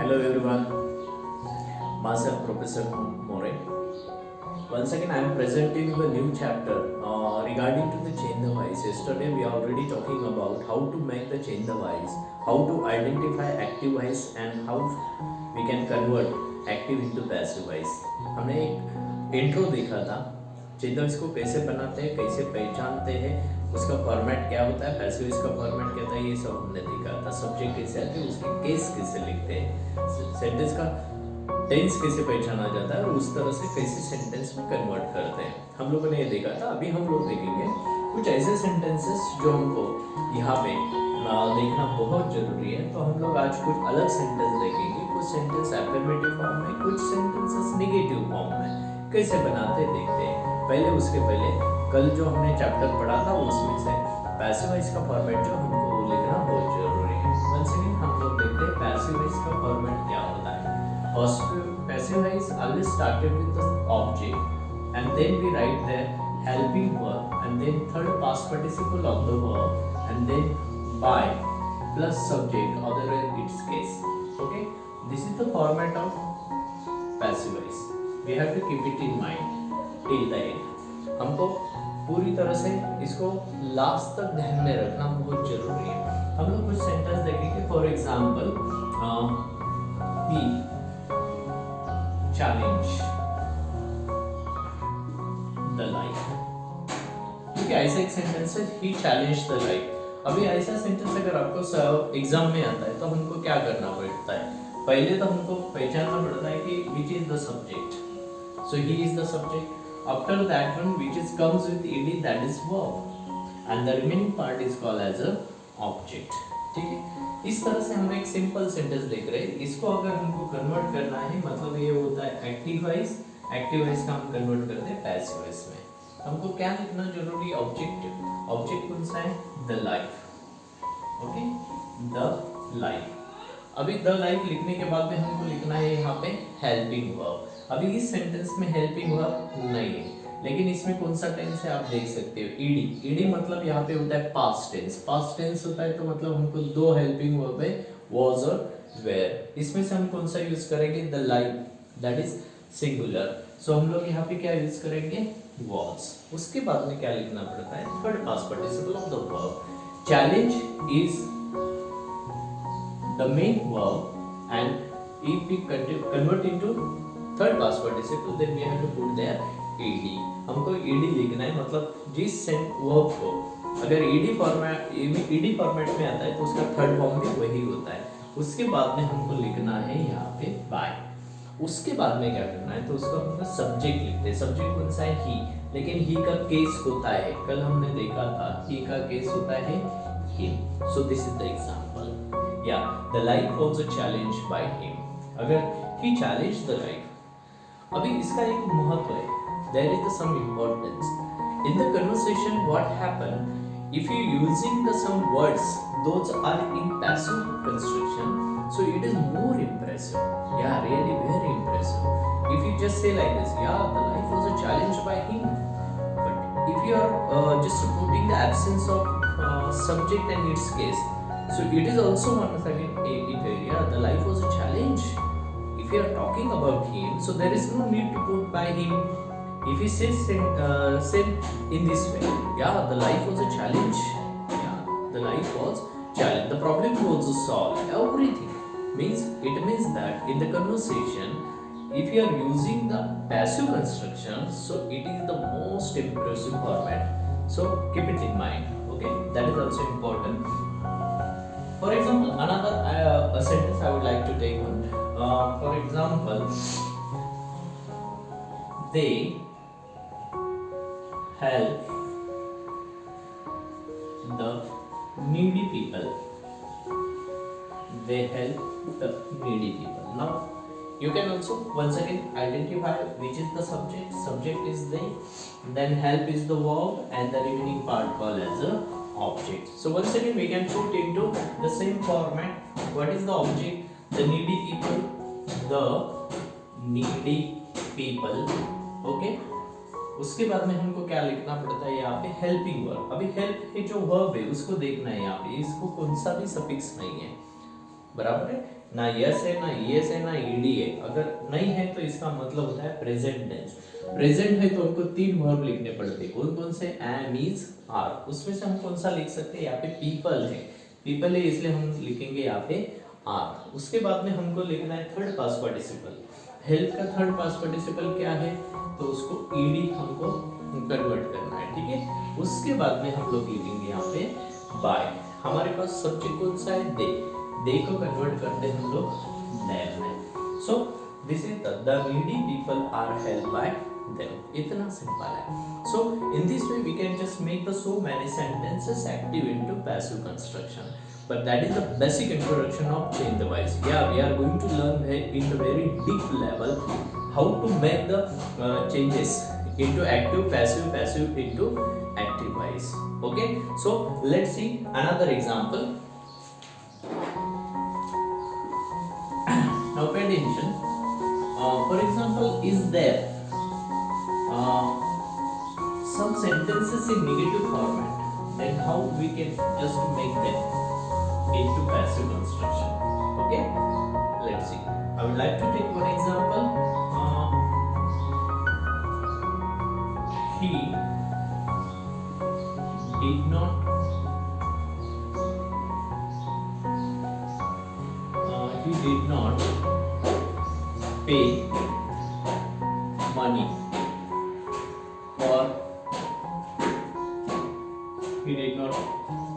Hello everyone, myself Professor More. Once again, I am presenting the new chapter regarding to the chain the wise. Yesterday we are already talking about how to make the chain the wise, how to identify active wise and how we can convert active into passive wise. हमने एक intro देखा था, chain the wise को कैसे बनाते हैं, कैसे पहचानते हैं, उसका फॉर्मेट क्या होता है, पैसिव वॉइस का फॉर्मेट क्या था, ये सब हमने देखा था। सब्जेक्ट कैसे आते हैं, उसके केस कैसे लिखते हैं, सेंटेंस का टेंस कैसे पहचाना जाता है और उस तरह से कैसे सेंटेंस में कन्वर्ट करते हैं, हम लोगों ने ये देखा था। अभी हम लोग देखेंगे कुछ ऐसे सेंटेंसेस जो हमको यहाँ पे देखना बहुत जरूरी है। तो हम लोग आज कुछ अलग सेंटेंस देखेंगे, कुछ सेंटेंस अफर्मेटिव फॉर्म में, कुछ सेंटेंसेस नेगेटिव फॉर्म में कैसे बनाते देखते हैं। पहले उसके पहले कल जो हमने चैप्टर पढ़ा था उसमें से पैसिव वॉइस का फॉर्मेट जो हमको लिखना बहुत जरूरी है। वंस अगेन हम लोग देखते हैं पैसिव वॉइस का फॉर्मेट क्या होता है। Passive voice always started with the object and then we write the helping verb and then third past participle of the verb and then by plus subject other in its case. Okay, this is the format of passive voice. We have to keep it in mind till the end. हमको पूरी तरह से इसको last तक ध्यान में रखना बहुत जरूरी है। हम लोग कुछ सेंटेंस देखेंगे। For example he challenge the life, ठीक है, ऐसा एक सेंटेंस है he challenged the life। अभी ऐसा सेंटेंस अगर आपको एग्जाम में आता है तो हमको क्या करना पड़ता है, पहले तो हमको पहचानना पड़ता है कि which is the subject, so he is the subject, after that one which is comes with ed that is verb and the remaining part is called as a object। ठीक है, इस तरह से हम एक सिंपल सेंटेंस देख रहे हैं। इसको अगर हमको कन्वर्ट करना है, मतलब ये होता है एक्टिव वॉइस, एक्टिव वॉइस का हम कन्वर्ट करते हैं पैसिव वॉइस में। हमको क्या लिखना जरूरी है, ऑब्जेक्ट। ऑब्जेक्ट कौन सा है, the life. Okay, the life. अभी द लाइफ लिखने के बाद में हमको लिखना है यहाँ पे हेल्पिंग वर्ब। अभी इस सेंटेंस में हेल्पिंग वर्ब नहीं है, लेकिन इसमें कौन सा टेंस है आप देख सकते हो, ईडी। ईडी मतलब यहाँ पे होता है पास्ट टेंस। पास्ट टेंस होता है तो मतलब हमको दो हेल्पिंग वर्ब है, वाज और वेयर। इसमें से हम कौन सा यूज करेंगे, the life, that is singular. So हम लोग यहाँ पे क्या यूज करेंगे, वाज। उसके बाद में क्या लिखना पड़ता है, third past participle of the verb. Challenge is the main verb and if we convert into third past participle then we have to put there ed। हमको ed लिखना है, मतलब जिस वर्ब को अगर ed फॉर्मेट में आता है तो उसका थर्ड फॉर्म भी वही होता है। उसके बाद में हमको लिखना है यहाँ पे by। उसके बाद में क्या करना है, तो उसको हम सब्जेक्ट लिखते हैं। सब्जेक्ट कौन सा है, ही, लेकिन ही का केस होता है, कल हमने देखा था ही का केस होता है him। So this is the example, या the life was a challenge by him. अगर ही चैलेंज द लाइफ, अभी इसका एक महत्व है, there is some importance in the conversation। what happen if you using the some words those are in passive construction, so it is more impressive, yeah, really very impressive। if you just say like this, yeah, the life was a challenge by him, but if you are just putting the absence of subject and its case, so it is also once again yeah, the life was a challenge। if you are talking about him, so there is no need to put by him। if he says said in this way, yeah, the life was a challenge, yeah, the life was challenge, the problem was solved, everything means, it means that in the conversation if you are using the passive construction, so it is the most impressive format, so keep it in mind, okay, that is also important। for example, another a sentence I would like to take on, for example, they help the needy people, they help the needy people। now you can also once again identify which is the subject, subject is they, then help is the verb and the remaining part called as a object। so once again we can put into the same format, what is the object, the needy people, the needy people, okay। उसके बाद में हमको क्या लिखना पड़ता है, यहाँ पे हेल्पिंग वर्ब। अभी हेल्प है जो वर्ब है उसको देखना है, यहाँ पे इसको कौन सा भी सफिक्स नहीं है, बराबर है ना, यस है ना ईएस है ना ईडी है। अगर नहीं है तो इसका मतलब होता है प्रेजेंट टेंस। प्रेजेंट है तो हमको 3 वर्ब लिखने पड़ते हैं, कौन कौन से, एम, इज, आर। उसमें से हम कौन सा लिख सकते हैं, यहाँ पे पीपल है, पीपल है इसलिए हम लिखेंगे यहाँ पे आर। उसके बाद में हमको लिखना है थर्ड पास्ट पार्टिसिपल। हेल्प का थर्ड पास्ट पार्टिसिपल क्या है, तो उसको ईडी हमको कन्वर्ट करना है, ठीक है। उसके बाद में हम लोग लिखेंगे यहाँ पे बाय। हमारे पास सब्जेक्ट कौन सा है, दे को कन्वर्ट करते हम लोग देम में। So this is the needy people are help by them, इतना सिंपल है। So in this way we can just make the so many sentences active into passive construction, but that is the basic introduction of change the voice. Yeah, we are going to learn in the very deep level how to make the changes into active, passive into active voice. Okay, so let's see another example. Now pay attention. For example, is there some sentences in negative format, then how we can just make them into passive construction. Okay, let's see. I would like to take one example. He did not pay money, or he did not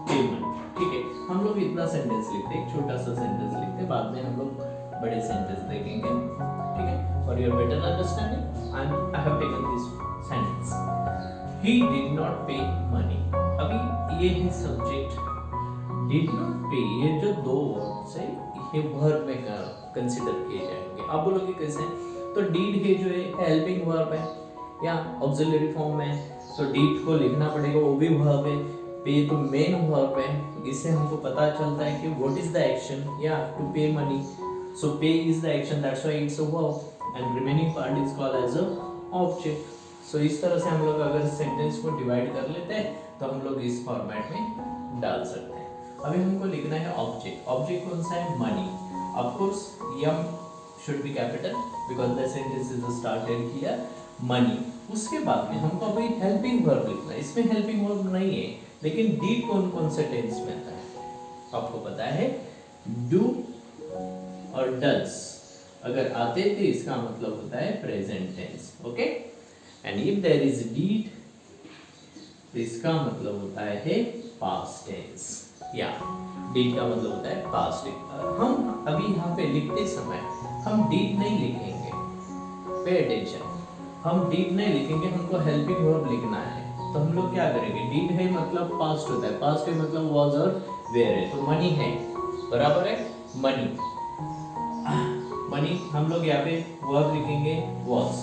pay money. ठीक है, हम लोग इतना sentence लिखते हैं, एक छोटा सा सेंटेंस लिखते हैं, बाद में हम लोग बड़े सेंटेंस देखेंगे, ठीक है। For your better understanding I have taken this sentence, he did not पे मनी। अभी ये है सब्जेक्ट, डिड नॉट पे, ये जो दो वर्ड्स है ये वर्ब में कंसीडर किए जाएंगे। आप बोलोगे कैसे, तो डीड है जो है हेल्पिंग वर्ब है या ऑक्सिलरी फॉर्म में, तो डीड को लिखना पड़ेगा, वो भी वर्ब है। पे तो मेन वर्ब है, इससे हमको पता चलता है कि व्हाट इज द एक्शन, या to pay money, so pay is the action, that's why it's a verb and remaining part is called as a object. So इस तरह से हम लोग अगर सेंटेंस को डिवाइड कर लेते हैं तो हम लोग इस फॉर्मेट में डाल सकते हैं। अभी हमको लिखना है ऑब्जेक्ट। ऑब्जेक्ट कौन सा है, money. Of course M should be capital because the sentence is started here money. उसके बाद में हमको अभी हेल्पिंग वर्ब लिखना है, इसमें हेल्पिंग वर्ब नहीं है, लेकिन डीड कौन कौन से टेंस में आता है आपको पता है, डू और डज अगर आते थे इसका मतलब होता है present tense. Okay, and if there is did तो इसका मतलब होता है पास्ट टेंस, या डीड का मतलब होता है पास्ट टेंस। हम अभी यहाँ पे लिखते समय हम डीड नहीं लिखेंगे, पे अटेंशन, हम डीड नहीं लिखेंगे, हमको हेल्पिंग वर्ब लिखना है। तो हम लोग क्या करेंगे, डीड है मतलब पास्ट होता है, पास्ट है मतलब वाज और वेयर है, तो मनी है, बराबर है मनी। मनी हम लोग यहाँ पे वर्ब लिखेंगे वाज,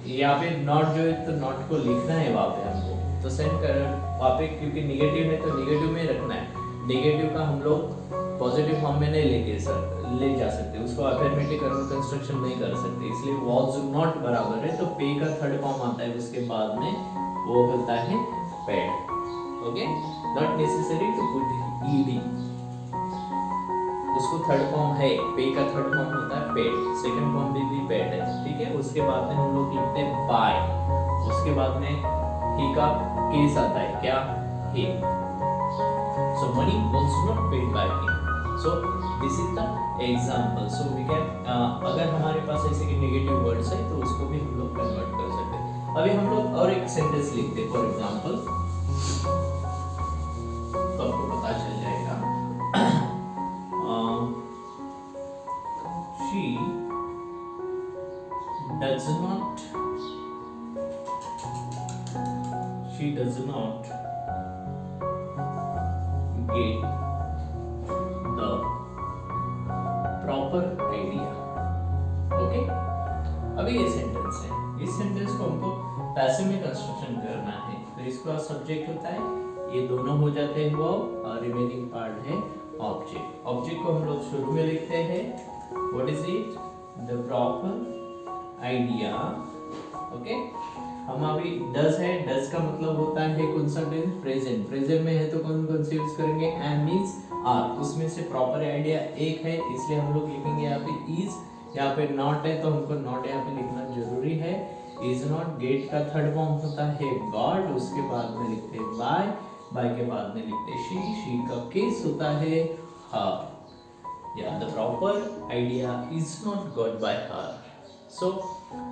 यहाँ पे नॉट जो है तो नॉट को लिखना है वहाँ पे हमको, तो सेंड कर वहाँ पे, क्योंकि निगेटिव है तो निगेटिव में रखना है। निगेटिव का हम लोग पॉजिटिव फॉर्म में नहीं ले जा सकते, उसको अफर्मेटिव कंस्ट्रक्शन नहीं कर सकते, इसलिए वाज नॉट बराबर है, तो पे का थर्ड फॉर्म आता है, उसके बाद में वो होता है paid. Okay, not necessary to put ED, उसको थर्ड फॉर्म है, पे का थर्ड फॉर्म होता है पेड, सेकंड फॉर्म भी पेड है, ठीक है। उसके बाद में हम लोग लिखते हैं बाय, उसके बाद में ही का केस आता है, क्या, ही। So money was not paid by him. So this is the example. So we can अगर हमारे पास ऐसे के नेगेटिव वर्ड्स है तो उसको भी हम लोग कन्वर्ट कर सकते हैं। अभी हम लोग और एक सेंटेंस लिखते हैं, फॉर एग्जांपल, तो आपको पता चल जाएगा। She does not get the proper idea. Okay, अभी ये सेंटेंस है, इस सेंटेंस को हमको पैसिव में कंस्ट्रक्शन करना है, तो इसका सब्जेक्ट होता है, ये दोनों हो जाते हैं वर्ब और रिमेनिंग पार्ट है ऑब्जेक्ट। ऑब्जेक्ट को हम लोग शुरू में लिखते हैं, what is it, the proper idea. Okay, हम अभी डज है, डज का मतलब होता है कौन सा टेंस, प्रेजेंट। प्रेजेंट में है तो कौन कौन से यूज करेंगे, एम, इज, आर, उसमें से प्रॉपर आइडिया एक है, इसलिए हम लोग लिखेंगे यहाँ पे इज, यहाँ पे नॉट है तो हमको नॉट यहाँ पे लिखना जरूरी है। इज नॉट, गेट का थर्ड फॉर्म होता है गॉड, उसके बाद में लिखते हैं बाय, बाय के बाद में लिखते हैं शी का केस होता है हर। Yeah, the proper idea is not got by her. So,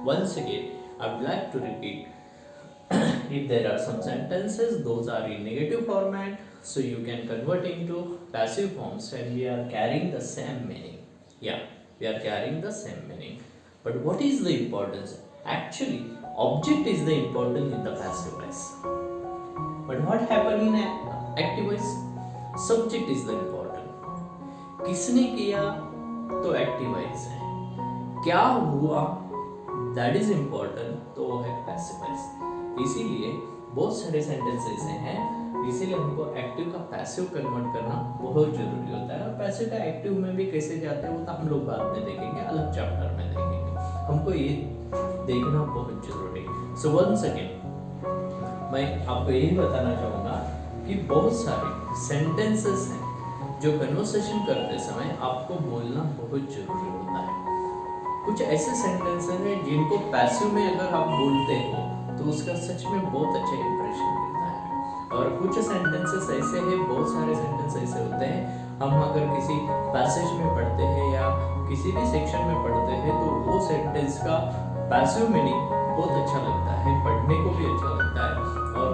once again, I would like to repeat. If there are some sentences, those are in negative format, so you can convert into passive forms when we are carrying the same meaning. Yeah, we are carrying the same meaning. But what is the importance? Actually, object is the important in the passive voice. But what happened in active voice? Subject is the important. किसने किया तो active voice है, क्या हुआ that is important तो वो है passive voice. इसीलिए बहुत सारे सेंटेंसेस हैं, इसीलिए हमको एक्टिव का पैसिव कन्वर्ट करना बहुत जरूरी होता है। और पैसिव का एक्टिव में भी कैसे जाते हैं वो तो हम लोग बाद में देखेंगे, अलग चैप्टर में देखेंगे। हमको ये देखना बहुत जरूरी है। सो वंस अगेन मैं आपको यही बताना चाहूँगा कि बहुत सारे सेंटेंसेस हैं जो कन्वर्सेशन करते समय आपको बोलना बहुत जरूरी होता है। कुछ ऐसे सेंटेंसेस हैं जिनको पैसिव में अगर आप बोलते हो तो उसका सच में बहुत अच्छा इंप्रेशन मिलता है। और कुछ सेंटेंसेस ऐसे हैं, बहुत सारे सेंटेंस ऐसे होते हैं, हम अगर किसी पैसेज में पढ़ते हैं या किसी भी सेक्शन में पढ़ते हैं तो वो सेंटेंस का पैसिव मीनिंग बहुत अच्छा लगता है, पढ़ने को भी अच्छा लगता है और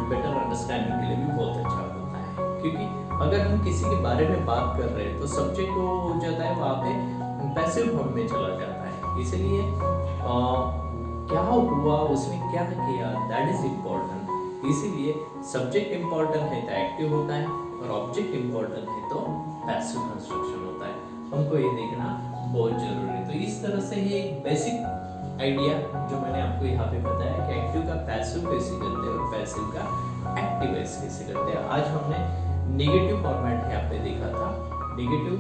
बेटर अंडरस्टैंडिंग के लिए भी बहुत अच्छा होता है। क्योंकि अगर हम किसी के बारे में बात कर रहे हैं तो सब्जेक्ट वो हो जाता है वहाँ पे पैसिव फॉर्म में चला जाता है। इसलिए क्या हुआ, उसने क्या किया, दैट इज इम्पोर्टेंट। इसीलिए सब्जेक्ट इम्पोर्टेंट है तो एक्टिव होता है और ऑब्जेक्ट इम्पोर्टेंट है तो पैसिव कंस्ट्रक्शन होता है। हमको ये देखना बहुत जरूरी है। तो इस तरह से ये एक बेसिक आइडिया जो मैंने आपको यहाँ पे बताया कि एक्टिव का पैसिव कैसे करते हैं और पैसिव का एक्टिव कैसे करते हैं। आज हमने नेगेटिव फॉर्मेट यहाँ पे देखा था, नेगेटिव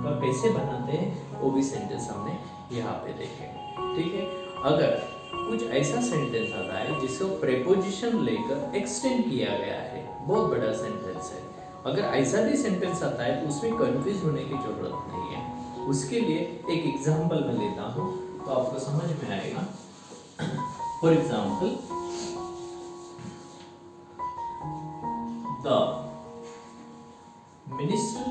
का कैसे बनाते हैं वो भी सेंटेंस हमने यहाँ पे देखे। ठीक है, अगर कुछ ऐसा सेंटेंस आता है जिसको प्रेपोजिशन लेकर एक्सटेंड किया गया है, बहुत बड़ा सेंटेंस है, अगर ऐसा भी सेंटेंस आता है तो उसमें कंफ्यूज होने की जरूरत नहीं है। उसके लिए एक एग्जाम्पल मैं लेता हूँ तो आपको समझ में आएगा। For example, the minister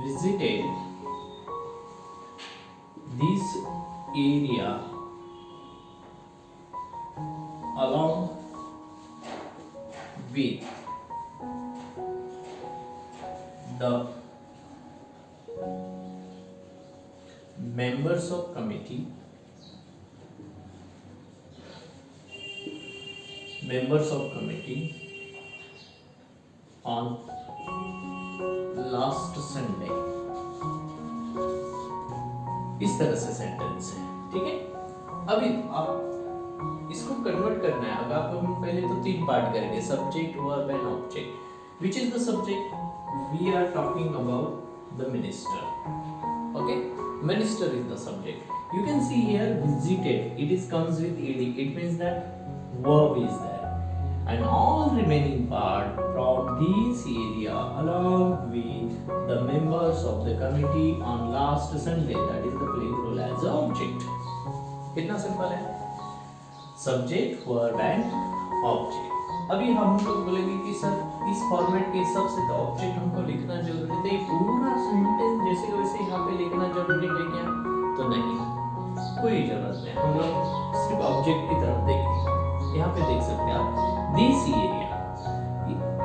visited this area along with the members of committee on last Sunday। इस तरह से सेंटेंस है। ठीक है, अभी आप इसको कन्वर्ट करना है। अगर आप हम पहले तो तीन पार्ट करेंगे, subject, verb and object. Which is the subject? We are talking about the minister. Okay, minister is the subject. You can see here visited, it is comes with ed, it means that verb is there, and all remaining part from this area along with the members of the committee on last Sunday, that is the playing role as an object। कितना simple है, subject, verb and object. अभी हम लोग बोलेंगे कि sir इस format के हिसाब से तो ऑब्जेक्ट हमको लिखना जरूरी है, तो ये पूरा सेंटेंस जैसे के वैसे यहाँ पे लिखना जरूरी है क्या? तो नहीं, कोई जरूरत नहीं। हम लोग सिर्फ ऑब्जेक्ट की तरफ देखेंगे। यहाँ पे देख सकते हैं आप, दिस एरिया,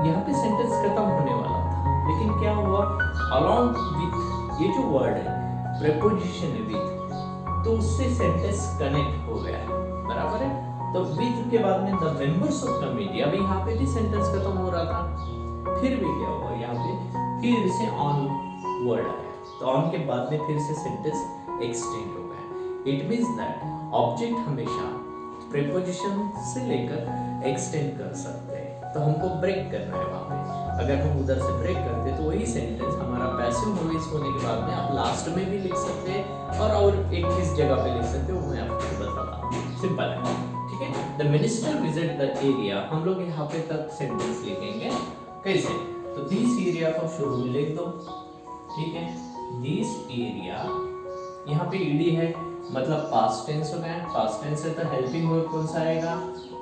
यहाँ पे सेंटेंस खत्म होने वाला था, लेकिन क्या हुआ, along with, ये जो वर्ड है प्रेपोजिशन है with, तो उससे सेंटेंस कनेक्ट हो गया है, बराबर है। तो with के बाद में द मेंबर्स ऑफ कमिटी, अभी यहाँ पे भी सेंटेंस खत्म हो रहा था, फिर भी क्या हुआ, यहाँ पे फिर से ऑन वर्ड आया, तो ऑन के बाद में फिर से सेंटेंस एक्सटेंड हो गया। इट मींस दैट ऑब्जेक्ट हमेशा प्रीपोजिशन से लेकर एक्सटेंड कर सकते हैं, तो हमको ब्रेक करना है वहाँ पे। अगर हम उधर से ब्रेक करते तो वही सेंटेंस हमारा पैसिव वॉइस होने के बाद में आप लास्ट में भी लिख सकते हैं और एक किस जगह पे लिख सकते हो मैं आपको बताता हूँ, सिंपल है। ठीक है। The minister visit the area, हम लोग यहाँ पे तक सेंटेंस लिखेंगे कैसे, तो दिस एरिया को शुरू में लिख दो, ठीक है। दिस एरिया, यहाँ पे ईडी है मतलब पास्ट टेंस हो गया, पास्ट टेंस है तो हेल्पिंग वर्ब कौन सा आएगा,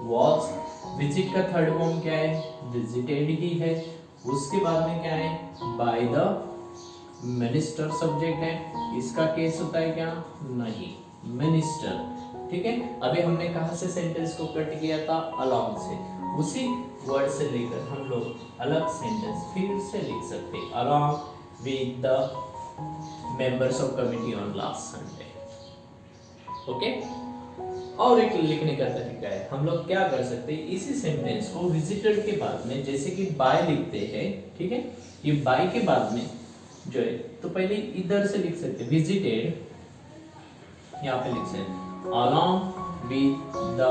वॉज। विजिट का थर्ड फॉर्म क्या है, विजिटेड ही है। उसके बाद में क्या है, बाय द मिनिस्टर सब्जेक्ट है, इसका केस होता है क्या, नहीं, मिनिस्टर, ठीक है। अभी हमने कहा से सेंटेंस को कट किया था, अलॉन्ग से, उसी वर्ड से लेकर हम लोग अलग सेंटेंस फिर से लिख सकते हैं, along with the members of committee on last Sunday, okay. और एक लिखने का तरीका है, हम लोग क्या कर सकते हैं, इसी सेंटेंस को विजिटेड के बाद में जैसे कि बाय लिखते हैं, ठीक है, ये बाय के बाद में जो है तो पहले इधर से लिख सकते हैं विजिटेड, यहाँ पे लिख सकते हैं along with the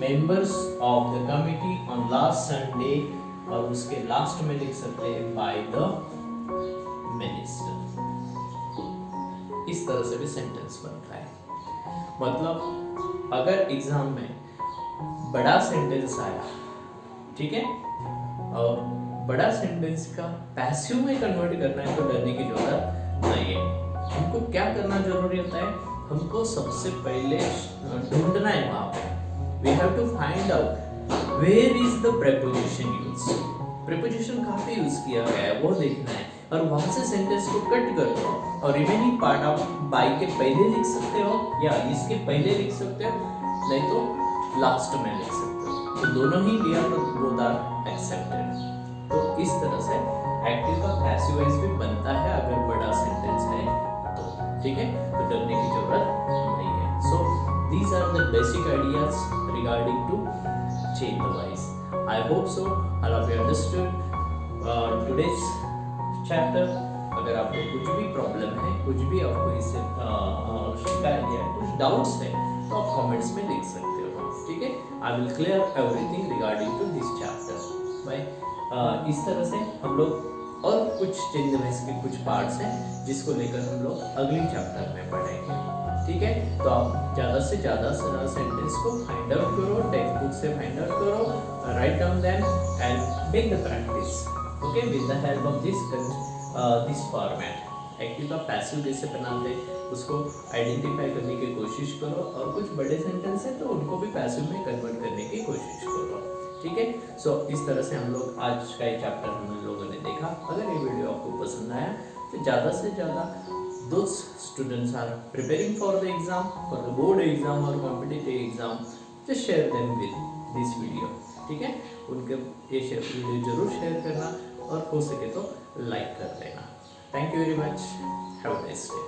members of the committee on last Sunday, और उसके लास्ट में लिख सकते हैं बाय द मिनिस्टर। इस तरह से भी सेंटेंस बनता है। मतलब अगर एग्जाम में बड़ा सेंटेंस आया, ठीक है, और बड़ा सेंटेंस का पैसिव में कन्वर्ट करना है तो डरने की जरूरत नहीं है। हमको क्या करना जरूरी होता है, हमको सबसे पहले ढूंढना है वहां पे, we have to find out where is the preposition use, preposition कहाँ पे यूज किया गया है वो देखना है, और वहां से सेंटेंस को कट कर दो और रिमेनिंग पार्ट आप बाय के पहले लिख सकते हो या इसके पहले लिख सकते हो, नहीं तो लास्ट में लिख सकते हो, तो दोनों ही लिया तो बोथ आर एक्सेप्टेड। तो इस तरह से एक्टिव का पैसिव वॉइस भी बनता है अगर बड़ा सेंटेंस है तो, ठीक है, तो डरने की जरूरत नहीं है। So these are the basic ideas regarding to change the voice. I hope so all of you understood today's chapter. अगर आपको कुछ भी प्रॉब्लम है, कुछ भी आपको इससे शिकायत या कुछ डाउट्स है तो आप कमेंट्स में लिख सकते हो, ठीक है। I will clear everything regarding to this chapter bye. इस तरह से हम लोग और कुछ चेंज के कुछ पार्ट्स हैं जिसको लेकर हम लोग अगली चैप्टर में पढ़ेंगे, ठीक है। तो आप ज़्यादा से ज़्यादा सेंटेंस को फाइंड आउट करो, टेक्स्ट बुक से फाइंड आउट करो, write down them and make the practice, okay, with the help of this format. Active का पैसिव कैसे बनाते हैं उसको आइडेंटिफाई करने की कोशिश करो, और कुछ बड़े सेंटेंस है तो उनको भी पैसिव में कन्वर्ट करने की कोशिश करो, ठीक है। सो इस तरह से हम लोग आज का ये चैप्टर हम लोगों ने देखा। अगर ये वीडियो आपको पसंद आया तो ज़्यादा से ज़्यादा those students are preparing for the exam, for the board exam or competitive exam, just share them with this video, ठीक है। उनके ये वीडियो जरूर शेयर करना और हो सके तो लाइक कर देना। Thank you very much, have a nice day.